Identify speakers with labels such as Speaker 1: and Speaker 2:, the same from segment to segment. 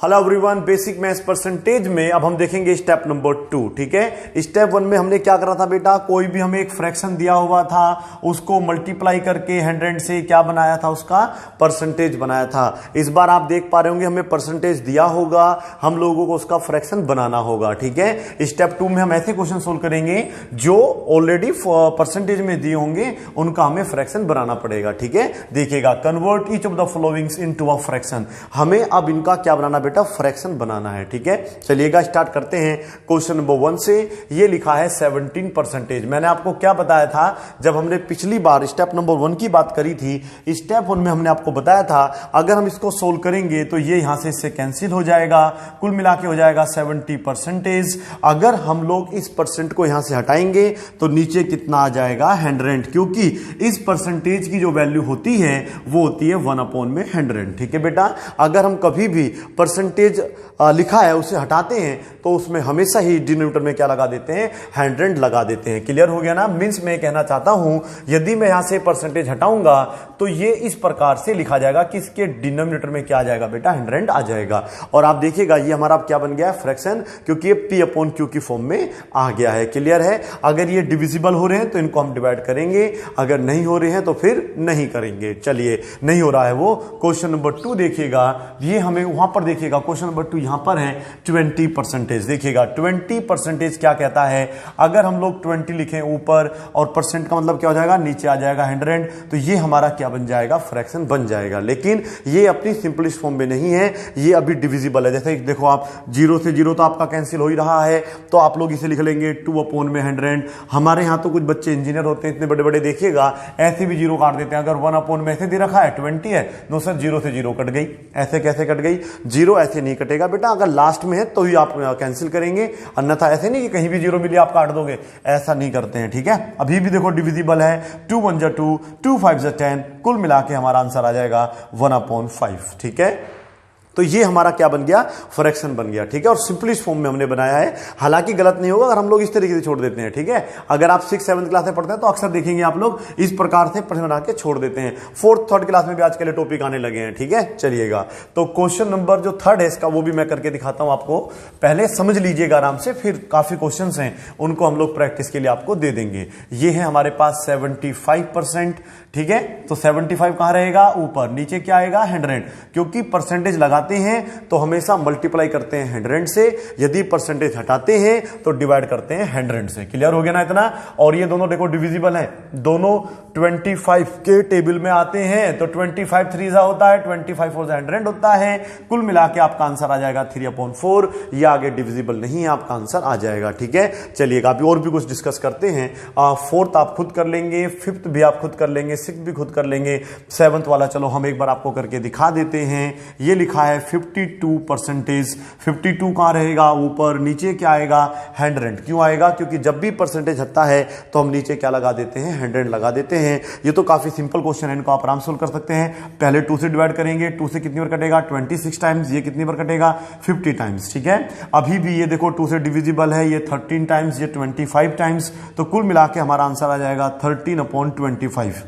Speaker 1: Hello everyone, basic maths percentage में अब हम देखेंगे स्टेप नंबर 2। ठीक है, स्टेप 1 में हमने क्या करा था बेटा, कोई भी हमें एक फ्रैक्शन दिया हुआ था उसको मल्टीप्लाई करके 100 से क्या बनाया था, उसका परसेंटेज बनाया था। इस बार आप देख पा रहे होंगे हमें परसेंटेज दिया होगा, हम लोगों को उसका फ्रैक्शन बनाना होगा। ठीक है, स्टेप 2 में हम ऐसे क्वेश्चन सोल्व करेंगे जो ऑलरेडी परसेंटेज में दिए होंगे, उनका हमें फ्रैक्शन बनाना पड़ेगा। ठीक है, देखिएगा, convert each of the followings into a fraction. हमें अब इनका क्या बनाना बेटा, फ्रैक्शन बनाना है। ठीक है, चलिएगा स्टार्ट करते हैं क्वेश्चन नंबर 1 से। ये लिखा है 17%। मैंने आपको क्या बताया था जब हमने पिछली बार स्टेप नंबर 1 की बात करी थी, स्टेप 1 में हमने आपको बताया था अगर हम इसको सोल्व करेंगे तो ये यहां से इससे कैंसिल हो जाएगा, कुल मिला के हो जाएगा 70%। अगर हम लोग इस परसेंट को यहां से हटाएंगे तो नीचे कितना आ जाएगा, 100, क्योंकि इस परसेंटेज की जो वैल्यू होती है वो होती है 1/100। ठीक है बेटा, अगर हम कभी भी परसेंटेज लिखा है उसे हटाते हैं तो उसमें हमेशा ही डिनोमिनेटर में क्या लगा देते हैं, 100 लगा देते हैं। क्लियर हो गया ना। मींस मैं कहना चाहता हूं यदि मैं यहां से परसेंटेज हटाऊंगा तो ये इस प्रकार से लिखा जाएगा कि इसके डिनोमिनेटर में क्या आ जाएगा बेटा, 100 आ जाएगा। और आप देखिएगा ये हमारा क्या बन गया है, फ्रैक्शन, क्योंकि ये P/Q की फॉर्म में आ गया है। क्लियर है। अगर ये डिविजिबल हो रहे हैं तो इनको हम डिवाइड करेंगे, अगर नहीं हो रहे हैं तो फिर नहीं करेंगे। चलिए, नहीं हो रहा है वो क्वेश्चन नंबर 2 देखिएगा, ये हमें वहां पर देखिएगा क्वेश्चन नंबर 2 यहां पर है 20%। देखिएगा 20% क्या कहता है, अगर हम लोग 20 लिखें ऊपर और परसेंट का मतलब क्या हो जाएगा, नीचे आ जाएगा 100, तो ये हमारा क्या बन जाएगा, फ्रैक्शन बन जाएगा। लेकिन ये अपनी सिंपलेस्ट फॉर्म में नहीं है, ये अभी डिविजिबल है। जैसे देखो आप 0 से 0 तो आपका कैंसिल हो ही रहा है, तो आप लोग इसे लिख लेंगे 2/100। हमारे यहां तो कुछ बच्चे इंजीनियर होते हैं इतने बड़े बड़े, देखिएगा ऐसे भी 0 काट देते हैं। अगर 1/में ऐसे दे रखा है 20 है, नो सर 0 से 0 कट गई। ऐसे कैसे कट गई, 0 ऐसे नहीं कटेगा बेटा, अगर लास्ट में है तो ही आप कैंसिल करेंगे, अन्यथा ऐसे नहीं कि कहीं भी 0 मिले आप काट दोगे, ऐसा नहीं करते हैं। ठीक है, अभी भी देखो डिविजिबल है, 2 1 जा 2, 2 5 जा 10, कुल मिला के हमारा आंसर आ जाएगा 1/5। ठीक है, तो ये हमारा क्या बन गया, फ्रैक्शन बन गया। ठीक है, और सिंपलेस्ट फॉर्म में हमने बनाया है। हालांकि गलत नहीं होगा अगर हम लोग इस तरीके से छोड़ देते हैं। ठीक है, अगर आप 6th 7th क्लास में पढ़ते हैं तो अक्सर देखेंगे आप लोग इस प्रकार से प्रश्न बना के छोड़ देते हैं। 4th 3rd क्लास में भी आज के लिए टॉपिक आने लगे हैं। ठीक है, चलिएगा, तो क्वेश्चन नंबर जो 3rd है इसका वो भी मैं करके दिखाता हूं आपको, पहले समझ लीजिएगा आराम से, फिर काफी क्वेश्चन हैं उनको हम लोग प्रैक्टिस के लिए आपको दे देंगे। ये है हमारे पास 75%। ठीक है, तो 75 कहां रहेगा, ऊपर, नीचे क्या आएगा, 100, क्योंकि परसेंटेज लगाते हैं तो हमेशा मल्टीप्लाई करते हैं 100 से, यदि परसेंटेज हटाते हैं तो डिवाइड करते हैं 100 से। क्लियर हो गया ना इतना। और ये दोनों देखो डिविजिबल है, दोनों 25 के टेबल में आते हैं, तो 25 3 होता है, 25 4 100 होता है, कुल मिला के आपका आंसर आ जाएगा 3/4। ये आगे डिविजिबल नहीं है, आपका आंसर आ जाएगा। ठीक है, चलिएगा अभी और भी कुछ डिस्कस करते हैं। 4th आप खुद कर लेंगे, 5th भी आप खुद कर लेंगे, 6th भी खुद कर लेंगे, 7th वाला चलो हम एक बार आपको करके दिखा देते हैं। ये लिखा है 52%। 52 कहां रहेगा, ऊपर, नीचे क्या आएगा, 100। क्यों आएगा, क्योंकि जब भी परसेंटेज हटता है तो हम नीचे क्या लगा देते हैं, 100 लगा देते हैं। ये तो काफी सिंपल क्वेश्चन है, इनको आप आराम से सोल्व कर सकते हैं। पहले 2 से डिवाइड करेंगे, 2 से कितनी बार कटेगा, 26 टाइम्स, ये कितनी बार कटेगा, 50 टाइम्स। ठीक है, अभी भी ये देखो 2 से डिविजिबल है, ये 13 टाइम्स, ये 25 टाइम्स, तो कुल मिला के हमारा आंसर आ जाएगा 13/25।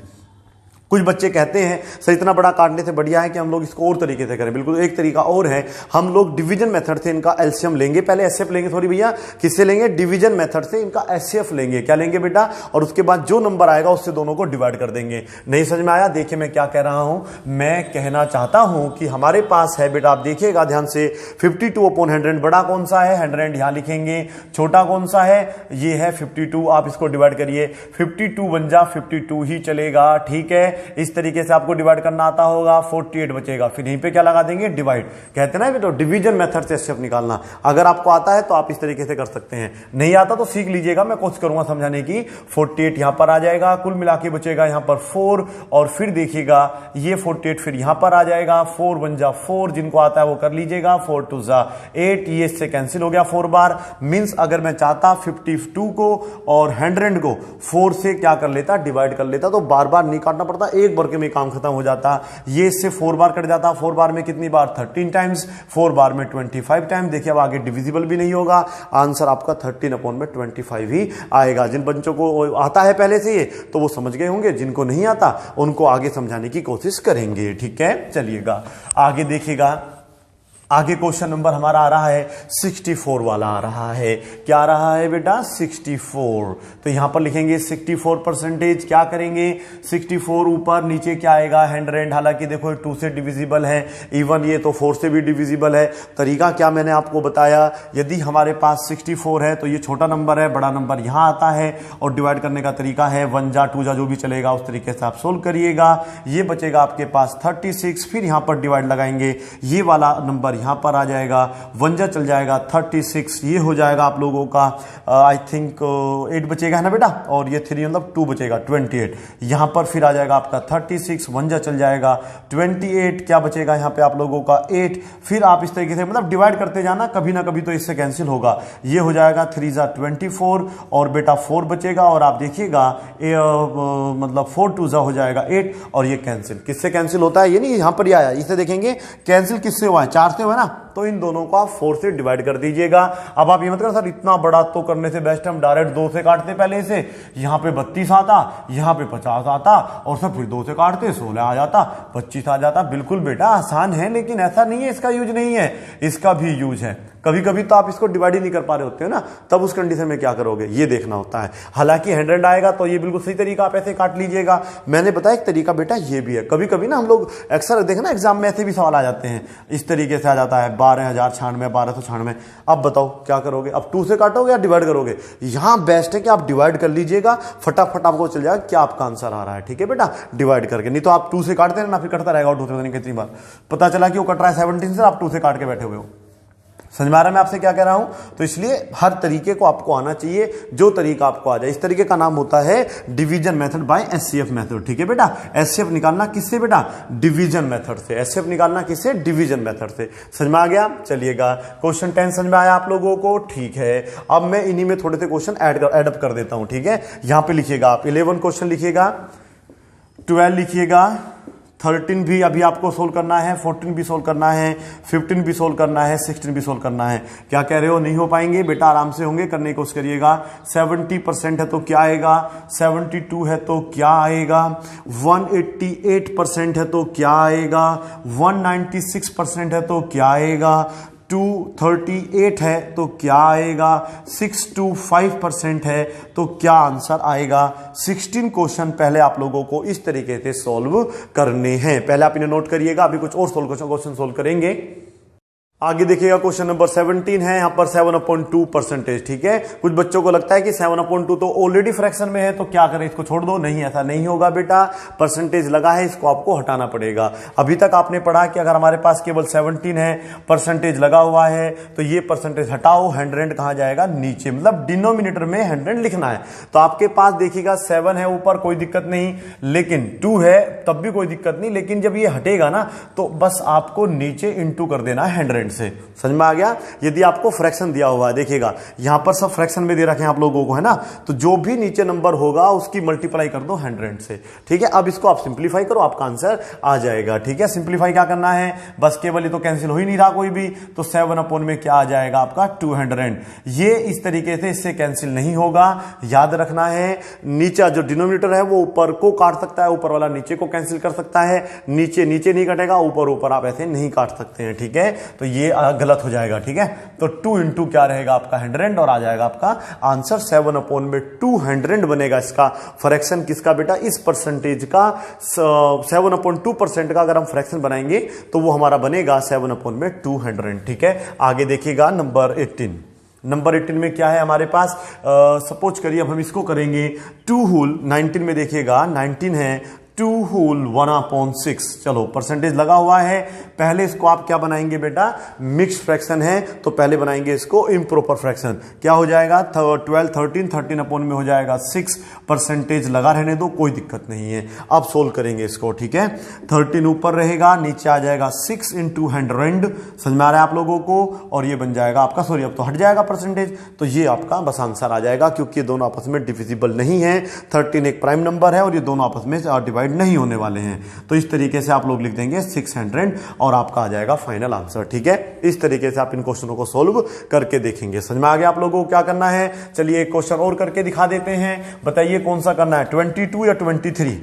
Speaker 1: कुछ बच्चे कहते हैं सर इतना बड़ा काटने से बढ़िया है कि हम लोग इसको और तरीके से करें। बिल्कुल एक तरीका और है, हम लोग डिवीजन मेथड से इनका एलसीएम लेंगे, पहले एचसीएफ लेंगे, सॉरी भैया, किससे लेंगे, डिवीजन मेथड से इनका एचसीएफ लेंगे। क्या लेंगे बेटा, और उसके बाद जो नंबर आएगा उससे दोनों को डिवाइड कर देंगे। नहीं समझ में आया, देखिए मैं क्या कह रहा हूं, मैं कहना चाहता हूं कि हमारे पास है बेटा, आप देखिएगा ध्यान से, 52/100, बड़ा कौन सा है, 100 यहां लिखेंगे, छोटा कौन सा है, ये है 52, आप इसको डिवाइड करिए, 52 बन जा 52 ही चलेगा। ठीक है, इस तरीके से आपको डिवाइड करना आता होगा, 48 बचेगा, फिर यहीं पे क्या लगा देंगे, डिवाइड। कहते हैं ना बेटा डिवीजन मेथड से एचसीएफ निकालना, अगर आपको आता है तो आप इस तरीके से कर सकते हैं, नहीं आता तो सीख लीजिएगा, मैं कोशिश करूंगा समझाने की। 48 यहां पर आ जाएगा, कुल मिला के बचेगा यहां पर 4, और फिर देखिएगा ये 48 फिर यहां पर आ जाएगा, 4 1 जा 4, जिनको आता है वो कर लीजिएगा, 4 2 जा 8, ये इससे कैंसिल हो गया 4 बार। मींस अगर मैं चाहता 52 को और 100 को 4 से क्या कर लेता, डिवाइड कर लेता, तो बार बार नहीं काटना पड़ता, एक बार में काम खत्म हो जाता। ये इससे 4 बार कट जाता, 4 बार में कितनी बार, 13 टाइम्स, 4 बार में 25 टाइम्स। देखिए अब आगे डिविजिबल भी नहीं होगा, आंसर आपका 13/25 ही आएगा। जिन बच्चों को आता है पहले से ये तो वो समझ गए होंगे, जिनको नहीं आता उनको आगे समझाने की कोशिश करेंगे। ठीक है, चलिएगा आगे देखिएगा, आगे क्वेश्चन नंबर हमारा आ रहा है 64 वाला आ रहा है। क्या आ रहा है बेटा? 64। तो यहां पर लिखेंगे 64%। क्या करेंगे? 64 ऊपर नीचे क्या आएगा? 100। हालांकि देखो 2 से डिविजिबल है, इवन ये तो 4 से भी डिविजिबल है। तरीका क्या मैंने आपको बताया, यदि हमारे पास 64 है तो ये छोटा नंबर है, बड़ा नंबर यहां आता है और डिवाइड करने का तरीका है 1 जा 2 जा जो भी चलेगा उस तरीके से आप सोल्व करिएगा। ये बचेगा आपके पास 36, फिर यहां पर डिवाइड लगाएंगे, ये वाला नंबर यहां पर आ जाएगा, 1 जा चल जाएगा 36, ये हो जाएगा आप लोगों का आई थिंक 8 बचेगा है ना बेटा, और ये 3 मतलब 2 बचेगा 28। यहां पर फिर आ जाएगा आपका 36, 1 जा चल जाएगा 28, क्या बचेगा यहां पे आप लोगों का 8। फिर आप इस तरीके से मतलब डिवाइड करते जाना, कभी ना कभी तो इससे कैंसिल होगा। ये हो जाएगा 3 जा 24 और बेटा 4 बचेगा, और आप देखिएगा मतलब 4 2 जा हो जाएगा 8, और ये कैंसिल किससे कैंसिल होता है? ये नहीं यहां पर ही आया, इसे देखेंगे कैंसिल किससे हुआ है? 4 से हुआ ना, तो इन दोनों को आप 4 से डिवाइड कर दीजिएगा। अब आप ये मत करो सर इतना बड़ा तो करने से बेस्ट हम डायरेक्ट 2 से काटते, पहले से यहां पे 32 आता, यहां पे 50 आता, और सब फिर 2 से काटते 16 आ जाता, 25 आ जाता। बिल्कुल बेटा आसान है, लेकिन ऐसा नहीं है इसका यूज नहीं है, इसका भी यूज है। कभी कभी तो आप इसको डिवाइड ही नहीं कर पा रहे होते हो ना, तब उस कंडीशन में क्या करोगे ये देखना होता है। हालांकि 100 आएगा तो ये बिल्कुल सही तरीका, आप ऐसे काट लीजिएगा। मैंने बताया एक तरीका बेटा ये भी है। कभी कभी ना हम लोग अक्सर देखना एग्जाम में ऐसे भी सवाल आ जाते हैं, इस तरीके से आ जाता है 12,096, 1296। अब बताओ क्या करोगे? अब 2 से काटोगे या डिवाइड करोगे? यहां बेस्ट है कि आप डिवाइड कर लीजिएगा, फटाफट आपको चल जाएगा क्या आपका आंसर आ रहा है। ठीक है बेटा, डिवाइड करके, नहीं तो आप 2 से काटते रहना, फिर कटता रहेगा, और 2 से कितनी बार पता चला कि वो कट रहा है 17 से, आप 2 से काट के बैठे हुए हो। समझ में आ रहा है मैं आपसे क्या कह रहा हूं? तो इसलिए हर तरीके को आपको आना चाहिए, जो तरीका आपको आ जाए। इस तरीके का नाम होता है division method by HCF method. ठीक है बेटा, एचसीएफ निकालना किससे बेटा? डिवीजन मेथड से। एचसीएफ निकालना किससे? डिवीजन मेथड से। समझ में आ गया? चलिएगा, क्वेश्चन 10 समझ में आया आप लोगों को? ठीक है, अब मैं इन्हीं में थोड़े से क्वेश्चन एडअप कर देता हूं। ठीक है, यहां पे लिखिएगा आप 11 क्वेश्चन लिखिएगा, 12 लिखिएगा, 13 भी अभी आपको सोल्व करना है, 14 भी सोल्व करना है, 15 भी सोल्व करना है, 16 भी सोल्व करना है। क्या कह रहे हो? नहीं हो पाएंगे बेटा, आराम से होंगे, करने की कोशिश करिएगा। 70% है तो क्या आएगा? 72 है तो क्या आएगा? 188% है तो क्या आएगा? 196% है तो क्या आएगा? 238 है तो क्या आएगा? 625% है तो क्या आंसर आएगा? 16 क्वेश्चन पहले आप लोगों को इस तरीके से सॉल्व करने हैं। पहले आप इन्हें नोट करिएगा, अभी कुछ और क्वेश्चन सॉल्व करेंगे। आगे देखिएगा क्वेश्चन नंबर 17 है, यहां पर 7/2%। ठीक है, कुछ बच्चों को लगता है कि 7/2 तो ऑलरेडी फ्रैक्शन में है, तो क्या करें, इसको छोड़ दो। नहीं, ऐसा नहीं होगा बेटा, परसेंटेज लगा है, इसको आपको हटाना पड़ेगा। अभी तक आपने पढ़ा कि अगर हमारे पास केवल 17 है, परसेंटेज लगा हुआ है, तो ये परसेंटेज हटाओ, 100 कहां जाएगा? नीचे, मतलब डिनोमिनेटर में 100 लिखना है। तो आपके पास देखिएगा 7 है ऊपर, कोई दिक्कत नहीं, लेकिन 2 है तब भी कोई दिक्कत नहीं, लेकिन जब ये हटेगा ना तो बस आपको नीचे इंटू कर देना है 100 से। समझ में आ गया? यदि आपको फ्रैक्शन दिया हुआ है, देखिएगा यहां पर सब फ्रैक्शन में दे रखे हैं आप लोगों को, है ना, तो जो भी नीचे नंबर होगा उसकी मल्टीप्लाई कर दो 100 से। ठीक है, अब इसको आप सिंप्लीफाई करो, आपका आंसर आ जाएगा। ठीक है, सिंप्लीफाई क्या करना है? बस केवल ये तो कैंसिल हो ही नहीं रहा कोई भी, तो 7 में क्या आ जाएगा आपका? 200। ये इस तरीके से इससे कैंसिल नहीं होगा, याद रखना है। नीचे जो डिनोमिनेटर है वो ऊपर को काट सकता है, ऊपर वाला नीचे को कैंसिल कर सकता है, नीचे नीचे नहीं कटेगा, ऊपर ऊपर आप ऐसे नहीं काट सकते हैं। ठीक है, तो ये गलत हो जाएगा। ठीक है, तो 2 इंटू क्या रहेगा आपका? 100, और आ जाएगा आपका आंसर 7/200 बनेगा। इसका फ्रैक्शन किसका बेटा? इस परसेंटेज का 7/2% का अगर हम फ्रैक्शन बनाएंगे तो वो हमारा बनेगा 7/200। ठीक है, आगे देखिएगा नंबर 18। नंबर 18 में क्या है हमारे पास? सपोज करिए अब हम इसको करेंगे 2 होल 19 में, देखिएगा 19 है 2 होल 1/6। चलो परसेंटेज लगा हुआ है, पहले इसको आप क्या बनाएंगे बेटा? मिक्स्ड फ्रैक्शन है तो पहले बनाएंगे इसको इम्प्रॉपर फ्रैक्शन। क्या हो जाएगा? 12 13 13 में हो जाएगा 6, परसेंटेज लगा रहने दो, कोई दिक्कत नहीं है। अब सोल्व करेंगे इसको। ठीक है, 13 ऊपर रहेगा, नीचे आ जाएगा 6 इंटू 100। समझ में आ रहा है आप लोगों को? और ये बन जाएगा आपका, सॉरी अब तो हट जाएगा परसेंटेज, तो ये आपका बस आंसर आ जाएगा, क्योंकि ये दोनों आपस में डिविजिबल नहीं है। 13 एक प्राइम नंबर है और ये दोनों आपस में डिवाइड नहीं होने वाले हैं, तो इस तरीके से आप लोग लिख देंगे 600 और आपका आ जाएगा फाइनल आंसर। ठीक है, इस तरीके से आप इन क्वेश्चनों को सोल्व करके देखेंगे। समझ में आ गया आप लोगों को क्या करना है? चलिए एक क्वेश्चन और करके दिखा देते हैं, बताइए कौन सा करना है, 22 या 23?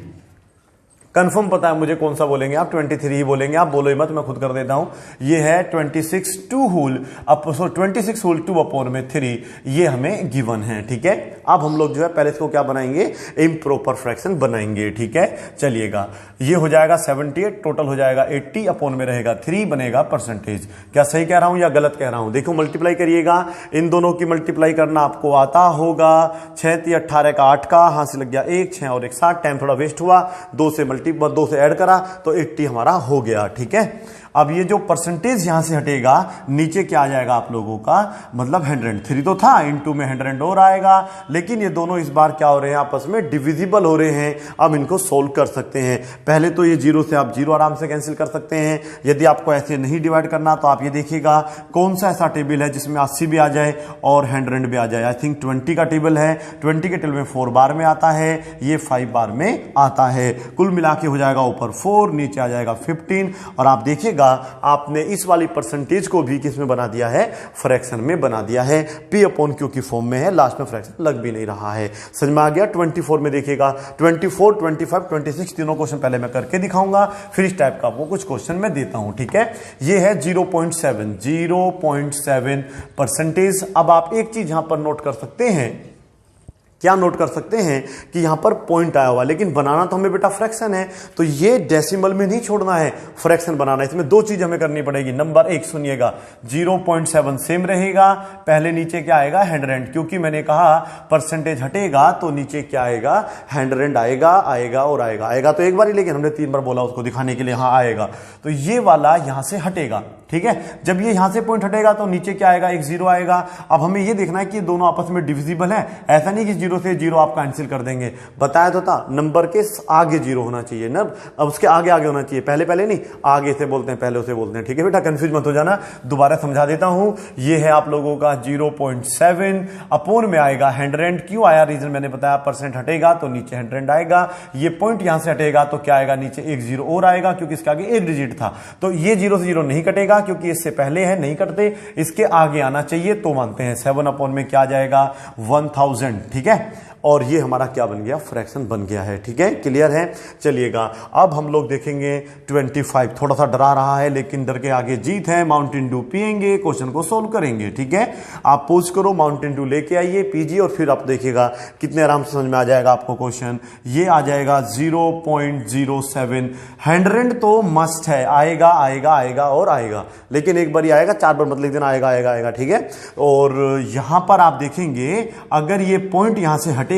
Speaker 1: कंफर्म पता है मुझे कौन सा बोलेंगे आप, 23 ही बोलेंगे आप, बोलो मत, मैं खुद कर देता हूं। ये है 26 2 होल 26 होल 2 अपॉन में 3, ये हमें गिवन है, ठीक है। अब हम लोग जो है पहले इसको क्या बनाएंगे, इम्प्रॉपर फ्रैक्शन बनाएंगे, ठीक है। चलिएगा, ये हो जाएगा 78, टोटल हो जाएगा 80, अपॉन में रहेगा 3, बनेगा परसेंटेज। क्या सही कह रहा हूं या गलत कह रहा हूं? देखो मल्टीप्लाई करिएगा, इन दोनों की मल्टीप्लाई करना आपको आता होगा। 6 × 18 का 8 का, हाथ से लग गया 1, 6 और 1 7, टाइम थोड़ा वेस्ट हुआ, 2 से ऐड करा तो 80 हमारा हो गया, ठीक है। अब ये जो परसेंटेज यहां से हटेगा, नीचे क्या आ जाएगा आप लोगों का, मतलब 103 तो था, इनटू में 100 और आएगा, लेकिन ये दोनों इस बार क्या हो रहे हैं, आपस में डिविजिबल हो रहे हैं। अब इनको सोल्व कर सकते हैं। पहले तो ये 0 से आप 0 आराम से कैंसिल कर सकते हैं। यदि आपको ऐसे नहीं डिवाइड करना तो आप ये देखिएगा कौन सा ऐसा टेबल है जिसमें 80 भी आ जाए और 100 भी आ जाए। आई थिंक 20 का टेबल है, 20 के टेबल में 4 बार में आता है, ये 5 बार में आता है। कुल मिला के हो जाएगा ऊपर 4, नीचे आ जाएगा 15, और आप देखिएगा आपने इस वाली परसेंटेज को भी किसमें बना दिया है, फ्रैक्शन में बना दिया है। P अपॉन Q की फॉर्म में है, लास्ट में फ्रैक्शन लग भी नहीं रहा है। समझ में आ गया? 24 में देखिएगा, 24, 25, 26 तीनों क्वेश्चन पहले मैं करके दिखाऊंगा, फिर इस टाइप का आपको कुछ क्वेश्चन मैं देता हूं, ठीक है। ये है 0.7 परसेंटेज। अब आप एक चीज यहां पर नोट कर सकते हैं, क्या नोट कर सकते हैं कि यहां पर पॉइंट आया हुआ, लेकिन बनाना तो हमें बेटा फ्रैक्शन है, तो ये डेसिमल में नहीं छोड़ना है, फ्रैक्शन बनाना है। इसमें 2 चीज हमें करनी पड़ेगी। नंबर 1 सुनिएगा, 0.7 सेम रहेगा, पहले नीचे क्या आएगा, 100, क्योंकि मैंने कहा परसेंटेज हटेगा तो नीचे क्या आएगा, 100 आएगा, आएगा और आएगा। आएगा तो एक बार ही, लेकिन हमने 3 बार बोला उसको दिखाने के लिए, हाँ आएगा। तो ये वाला यहां से हटेगा, ठीक है। जब ये यहां से पॉइंट हटेगा तो नीचे क्या आएगा, एक 0 आएगा। अब हमें ये देखना है कि दोनों आपस में डिविजिबल है, ऐसा नहीं कि 0 से 0 आप कैंसिल कर देंगे। बताया तो था, नंबर के आगे 0 होना चाहिए ना, अब उसके आगे आगे होना चाहिए, पहले पहले नहीं, आगे से बोलते हैं, पहले उसे बोलते हैं, ठीक है बेटा, कंफ्यूज मत हो जाना। दोबारा समझा देता हूं, ये है आप लोगों का 0.7, अपॉन में आएगा 100। क्यों आया, रीजन मैंने बताया, परसेंट हटेगा तो नीचे 100 आएगा, ये पॉइंट यहां से हटेगा तो क्या आएगा, नीचे एक 0 और आएगा, क्योंकि इसके आगे एक डिजिट था। तो ये 0 से 0 नहीं कटेगा, क्योंकि इससे पहले है, नहीं कटते, इसके आगे आना चाहिए, तो मानते हैं 7 अपॉन में क्या आ जाएगा, 1000, ठीक है। और ये हमारा क्या बन गया, फ्रैक्शन बन गया है, ठीक है, क्लियर है। चलिएगा, अब हम लोग देखेंगे 25, थोड़ा सा डरा रहा है, लेकिन डर के आगे जीत है। माउंटेन ड्यू पिएंगे, क्वेश्चन को सोल्व करेंगे, ठीक है। आप पोज करो, माउंटेन ड्यू लेके आइए, पीजिए, और फिर आप देखिएगा कितने आराम से समझ में आ जाएगा आपको क्वेश्चन। ये आ जाएगा 0.07। 100 तो मस्ट है, आएगा आएगा आएगा और आएगा, लेकिन एक बार ही आएगा, 4 बार मत लिख देना, आएगा आएगा आएगा, ठीक है। और यहां पर आप देखेंगे, अगर ये पॉइंट यहां से हटेगा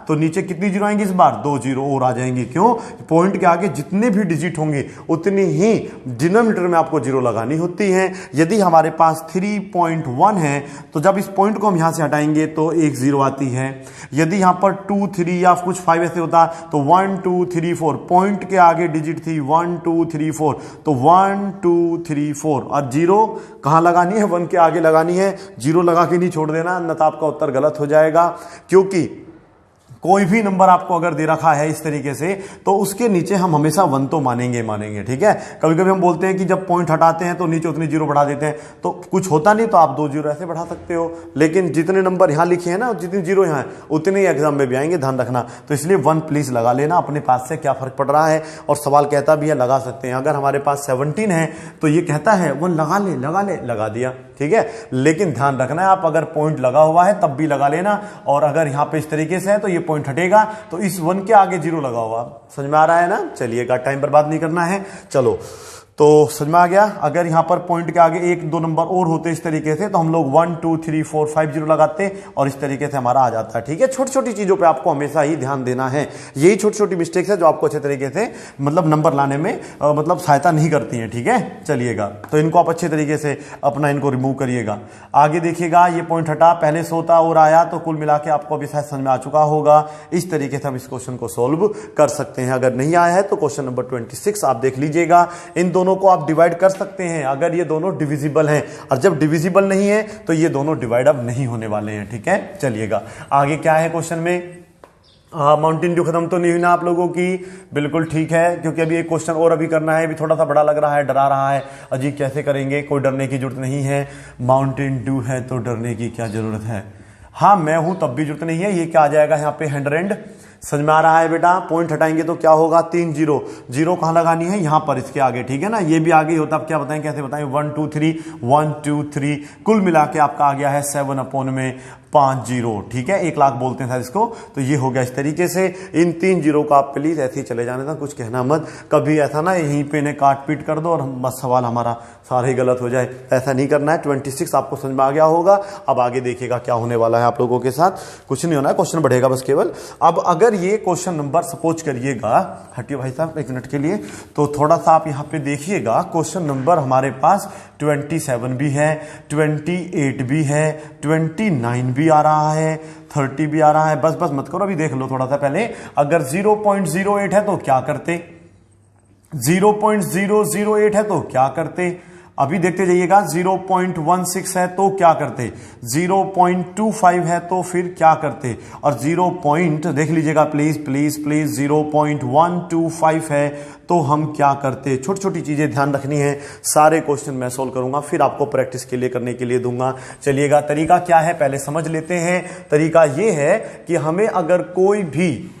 Speaker 1: तो नीचे कितनी 0 आएंगी, इस बार 2 0 और आ जाएंगी। क्यों, पॉइंट के आगे जितने भी डिजिट होंगे उतनी ही डिनोमिनेटर में आपको 0 लगानी होती है। यदि हमारे पास 3.1 है तो जब इस पॉइंट को हम यहां से हटाएंगे तो एक 0 आती है। यदि यहां पर 2 3 या कुछ 5 ऐसे होता तो 1 2 3 4, पॉइंट के आगे डिजिट थी 1 2 3 4, तो 1 2 3 4, और 0 कहां लगानी है, 1 के आगे लगानी है। 0 लगा के नहीं छोड़ देना, अन्यथा आपका उत्तर गलत हो जाएगा। क्योंकि कोई भी नंबर आपको अगर दे रखा है इस तरीके से, तो उसके नीचे हम हमेशा 1 तो मानेंगे, ठीक है। कभी कभी हम बोलते हैं कि जब पॉइंट हटाते हैं तो नीचे उतनी 0 बढ़ा देते हैं, तो कुछ होता नहीं, तो आप 2 0 ऐसे बढ़ा सकते हो, लेकिन जितने नंबर यहां लिखे हैं ना, जितनी 0 यहां है, उतने ही एग्जाम में भी आएंगे, ध्यान रखना। तो इसलिए 1 प्लीज लगा लेना, अपने पास से क्या फर्क पड़ रहा है। और सवाल कहता भी है, लगा सकते हैं। अगर हमारे पास 17 है तो ये कहता है 1 लगा ले, लगा दिया, ठीक है। लेकिन ध्यान रखना है, आप अगर पॉइंट लगा हुआ है तब भी लगा लेना, और अगर यहां पे इस तरीके से है तो ये पॉइंट हटेगा तो इस 1 के आगे 0 लगा हुआ। समझ में आ रहा है ना? चलिएगा, टाइम बर्बाद नहीं करना है। चलो, तो समझ में आ गया। अगर यहां पर पॉइंट के आगे 1 2 नंबर और होते इस तरीके से, तो हम लोग 1 2 3 4 5 0 लगाते और इस तरीके से हमारा आ जाता है, ठीक है। छोटी छोटी चीजों पे आपको हमेशा ही ध्यान देना है। यही छोटी छोटी मिस्टेक्स है जो आपको अच्छे तरीके से मतलब नंबर लाने में मतलब सहायता नहीं करती है, ठीक है। चलिएगा, तो इनको आप अच्छे तरीके से अपना इनको रिमूव करिएगा। आगे देखिएगा, ये पॉइंट हटा, पहले से होता और आया, तो कुल मिला के आपको अभी शायद समझ में आ चुका होगा। इस तरीके से हम इस क्वेश्चन को सोल्व कर सकते हैं। अगर नहीं आया है तो क्वेश्चन नंबर 26 आप देख लीजिएगा। इन दोनों को आप डिवाइड कर सकते हैं अगर ये दोनों डिविजिबल हैं, और जब डिविजिबल नहीं है तो ये दोनों डिवाइड अब नहीं होने वाले हैं, ठीक है। चलिएगा, आगे क्या है क्वेश्चन में। माउंटेन ड्यू खत्म तो नहीं हुई ना आप लोगों की? बिल्कुल ठीक है, क्योंकि अभी एक क्वेश्चन और अभी करना है, अभी थोड़ा सा बड़ा लग रहा है, डरा रहा है। अजी कैसे करेंगे, कोई डरने की जरूरत नहीं है। माउंटेन ड्यू है तो डरने की क्या जरूरत है। हाँ मैं हूं तब भी जरूरत नहीं है। ये क्या आ जाएगा यहाँ पे 100, समझ में आ रहा है बेटा? पॉइंट हटाएंगे तो क्या होगा? 3 जीरो, जीरो कहां लगानी है? यहां पर, इसके आगे, ठीक है ना? ये भी आगे होता, अब क्या बताएं, कैसे बताएं? 1 2 3 1 2 3, कुल मिला के आपका आ गया है 7/50, ठीक है? 1 लाख बोलते हैं इसको। तो ये हो गया इस तरीके से। इन 3 जीरो का आप प्लीज ऐसे ही चले जाने था, कुछ कहना मत कभी, ऐसा ना यहीं पे ने काट पीट कर दो और बस सवाल हमारा सारा ही गलत हो जाए, ऐसा नहीं करना है। 26 आपको समझ में आ गया होगा। अब आगे देखिएगा क्या होने वाला है आप लोगों के साथ, कुछ नहीं होना है, क्वेश्चन बढ़ेगा बस केवल। अब अगर ये क्वेश्चन नंबर सपोज करिएगा, हटिए भाई साहब 1 मिनट के लिए, तो थोड़ा सा आप यहां पे देखिएगा, क्वेश्चन नंबर हमारे पास 27 भी है, 28 भी है, 29 भी आ रहा है, 30 भी आ रहा है। बस मत करो, अभी देख लो थोड़ा सा पहले। अगर 0.08 है तो क्या करते? 0.008 है तो क्या करते? अभी देखते जाइएगा। 0.16 है तो क्या करते? 0.25 है तो फिर क्या करते? और 0. देख लीजिएगा प्लीज प्लीज प्लीज, 0.125 है तो हम क्या करते? छोटी छोटी चीजें ध्यान रखनी है। सारे क्वेश्चन मैं सोल्व करूंगा, फिर आपको प्रैक्टिस के लिए करने के लिए दूंगा। चलिएगा, तरीका क्या है पहले समझ लेते हैं। तरीका यह है कि हमें अगर कोई भी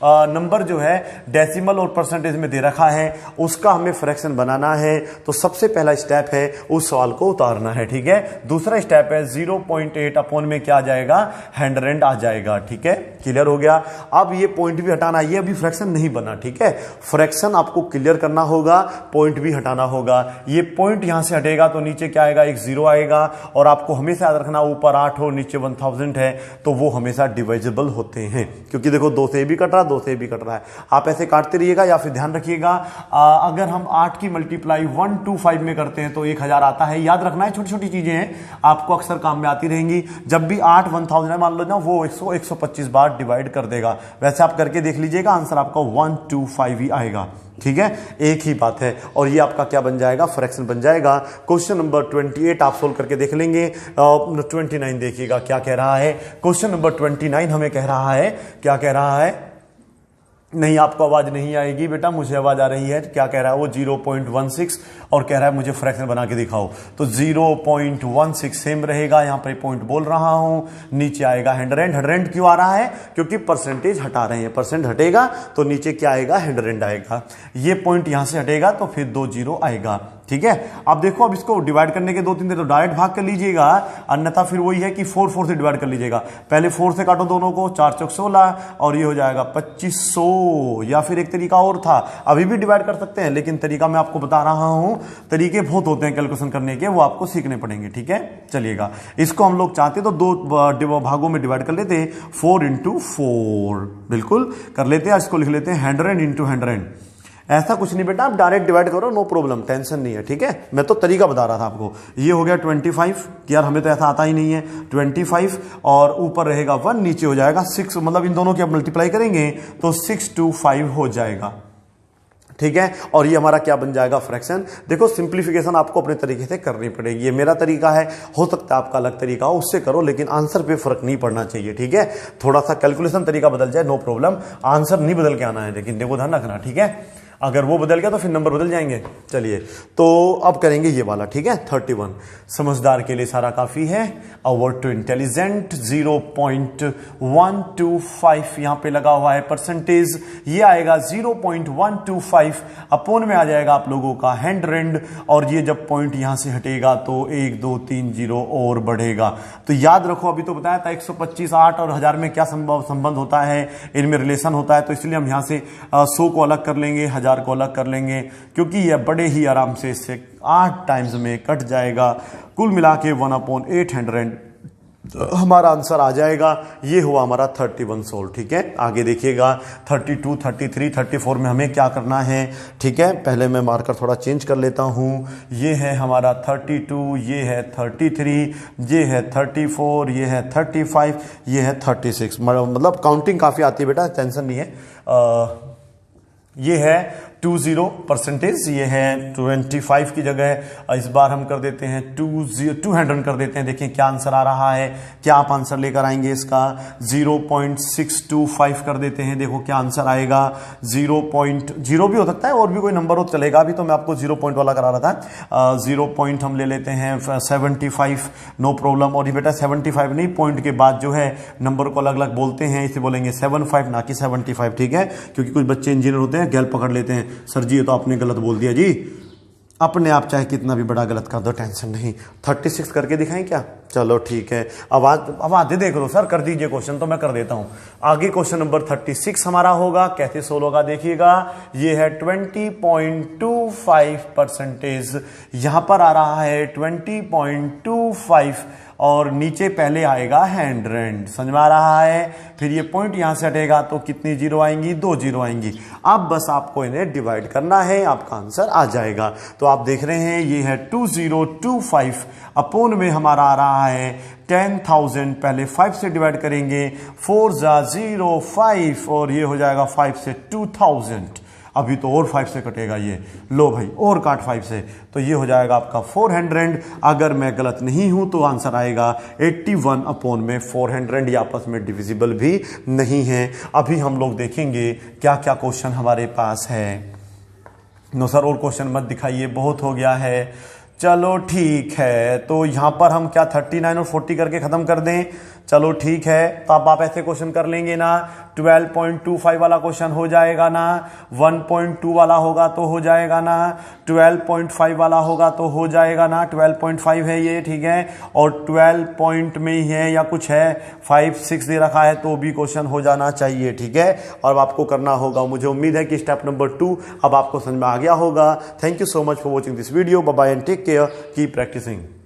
Speaker 1: नंबर जो है डेसिमल और परसेंटेज में दे रखा है, उसका हमें फ्रैक्शन बनाना है, तो सबसे पहला स्टेप है उस सवाल को उतारना है, ठीक है? दूसरा स्टेप है 0.8 अपॉन में क्या आ जाएगा? 100 आ जाएगा, ठीक है? क्लियर हो गया? अब ये पॉइंट भी हटाना, ये अभी फ्रैक्शन नहीं बना, ठीक है? फ्रैक्शन आपको क्लियर करना होगा, पॉइंट भी हटाना होगा। ये पॉइंट यहां से हटेगा तो नीचे क्या आएगा? एक 0 आएगा। और आपको हमेशा याद रखना, ऊपर 8 हो नीचे 1000 है तो वो हमेशा डिवाइजेबल होते हैं, क्योंकि देखो 2 से भी कट रहा, 2 से भी कट रहा है। आप ऐसे काटते रहिएगा। या फिर ध्यान रखिएगा, अगर हम 8 की मल्टीप्लाई 125 में करते हैं तो 1000 आता है। याद रखना है, छोटी छोटी चीजें हैं, आपको अक्सर काम में आती रहेंगी। जब भी 8 1000 है, मान लो ना, वो 125 बार डिवाइड कर देगा। वैसे आप करके देख लीजिएगा, आंसर आपका 125 ही आएगा, ठीक है? एक ही बात है। और ये आपका क्या बन जाएगा? फ्रैक्शन बन जाएगा। क्वेश्चन नंबर 28 आप सोल्व करके देख लेंगे। 29 देखिएगा क्या कह रहा है। क्वेश्चन नंबर 29 हमें कह रहा है, क्या कह रहा है? नहीं, आपको आवाज नहीं आएगी बेटा, मुझे आवाज आ रही है। क्या कह रहा है वो? 0.16 और कह रहा है मुझे फ्रैक्शन बना के दिखाओ। तो 0.16 सेम रहेगा, यहां पर पॉइंट बोल रहा हूं। नीचे आएगा 100 क्यों आ रहा है? क्योंकि परसेंटेज हटा रहे हैं, परसेंट हटेगा तो नीचे क्या आएगा? 100 आएगा। ये पॉइंट यहां से हटेगा तो फिर 2 0 आएगा, ठीक है? अब देखो, अब इसको डिवाइड करने के 2-3 तो डायरेक्ट भाग कर लीजिएगा, अन्यथा फिर वही है कि 4 से डिवाइड कर लीजिएगा। पहले 4 से काटो दोनों को, 4 चौक 16 और ये हो जाएगा 2500। या फिर एक तरीका और था, अभी भी डिवाइड कर सकते हैं, लेकिन तरीका मैं आपको बता रहा हूं। तरीके बहुत होते हैं कैलकुलेशन करने के, वो आपको सीखने पड़ेंगे, ठीक है? चलिएगा, इसको हम लोग चाहते तो 2 भागों में डिवाइड कर लेते, 4 into 4 बिल्कुल कर लेते हैं। इसको लिख लेते हैं 100 into 100। ऐसा कुछ नहीं बेटा, आप डायरेक्ट डिवाइड करो, नो प्रॉब्लम, टेंशन नहीं है, ठीक है? मैं तो तरीका बता रहा था आपको। ये हो गया 25, यार हमें तो ऐसा आता ही नहीं है। 25 और ऊपर रहेगा 1, नीचे हो जाएगा 6, मतलब इन दोनों की आप मल्टीप्लाई करेंगे तो 625 हो जाएगा, ठीक है? और ये हमारा क्या बन जाएगा? फ्रैक्शन। देखो, सिंप्लीफिकेशन आपको अपने तरीके से करनी पड़ेगी। ये मेरा तरीका है, हो सकता है आपका अलग तरीका हो, उससे करो, लेकिन आंसर पे फर्क नहीं पड़ना चाहिए, ठीक है? थोड़ा सा कैलकुलेशन तरीका बदल जाए, नो प्रॉब्लम, आंसर नहीं बदल के आना है, लेकिन देखो ध्यान रखना, ठीक है? अगर वो बदल गया तो फिर नंबर बदल जाएंगे। चलिए, तो अब करेंगे ये वाला, ठीक है? 31। समझदार के लिए सारा काफी है। अवर्ड टू इंटेलिजेंट 0.125 यहां पे लगा हुआ है परसेंटेज, ये आएगा 0.125 अपोन में आ जाएगा आप लोगों का 100। और ये जब पॉइंट यहां से हटेगा तो 1 2 3 0 और बढ़ेगा। तो याद रखो, अभी तो बताया था 125, 8 और 1000 में क्या संबंध होता है, इनमें रिलेशन होता है। तो इसलिए हम यहां से 100 को अलग कर लेंगे, 1000 को अलग कर लेंगे, क्योंकि यह बड़े ही आराम से इससे 8 टाइम्स में कट जाएगा। कुल मिला के 1/800 हमारा आंसर आ जाएगा। ये हुआ हमारा 31 सोल्व, ठीक है? आगे देखिएगा 32, 33, 34 में हमें क्या करना है, ठीक है? पहले मैं मार्कर थोड़ा चेंज कर लेता हूं। ये है हमारा 32, ये है 33, ये है 34, ये है 35, ये है 36। मतलब काउंटिंग काफी आती है बेटा, टेंशन नहीं है। ये है 20%, ये है 25 की जगह इस बार हम कर देते हैं 200 कर देते हैं। देखिए क्या आंसर आ रहा है, क्या आप आंसर लेकर आएंगे इसका 0.625 कर देते हैं। देखो क्या आंसर आएगा, 0.0 भी हो सकता है और भी कोई नंबर हो चलेगा। अभी तो मैं आपको 0 पॉइंट वाला करा रहा था। 0 पॉइंट हम ले लेते हैं 75, नो प्रॉब्लम। और ये बेटा 75 नहीं, पॉइंट के बाद जो है नंबर को अलग अलग बोलते हैं, इसे बोलेंगे 75 ना कि 75, ठीक है। क्योंकि कुछ बच्चे इंजीनियर होते हैं, गैल पकड़ लेते हैं, सर जी ये तो आपने गलत बोल दिया जी। अपने आप चाहे कितना भी बड़ा गलत कर दो, टेंशन नहीं। 36 करके दिखाएं क्या? चलो ठीक है। अब आधे देख लो सर, कर दीजिए क्वेश्चन तो मैं कर देता हूं। आगे क्वेश्चन नंबर 36 हमारा होगा, कैसे सोल्व होगा देखिएगा। ये है 20.25%, यहां पर आ रहा है 20.25 और नीचे पहले आएगा 100, समझ में आ रहा है। फिर ये पॉइंट यहां से हटेगा तो कितनी जीरो आएंगी, 2 जीरो आएंगी। अब बस आपको इन्हें डिवाइड करना है, आपका आंसर आ जाएगा। तो आप देख रहे हैं ये है 2025 अपोन में हमारा आ रहा है 10,000। पहले 5 से डिवाइड करेंगे, 4 जा 0 5 और ये हो जाएगा 5 से 2000। अभी तो और 5 से कटेगा ये, लो भाई और काट 5 से, तो ये हो जाएगा आपका 400। अगर मैं गलत नहीं हूं तो आंसर आएगा 81 अपोन में 400। ये आपस में डिविजिबल भी नहीं है। अभी हम लोग देखेंगे क्या क्या क्वेश्चन हमारे पास है। नो सर और क्वेश्चन मत दिखाइए, बहुत हो गया है। चलो ठीक है, तो यहां पर हम क्या 39 और 40 करके खत्म कर दें? चलो ठीक है, तो अब आप ऐसे क्वेश्चन कर लेंगे ना। 12.25 वाला क्वेश्चन हो जाएगा ना, 1.2 वाला होगा तो हो जाएगा ना, 12.5 वाला होगा तो हो जाएगा ना। 12.5 है ये, ठीक है, और 12 पॉइंट में ही है या कुछ है, 5 6 दे रखा है तो भी क्वेश्चन हो जाना चाहिए, ठीक है। और आपको करना होगा, मुझे उम्मीद है कि स्टेप नंबर 2 अब आपको समझ में आ गया होगा। Thank you so much for watching this video. Bye bye and take care, keep practising.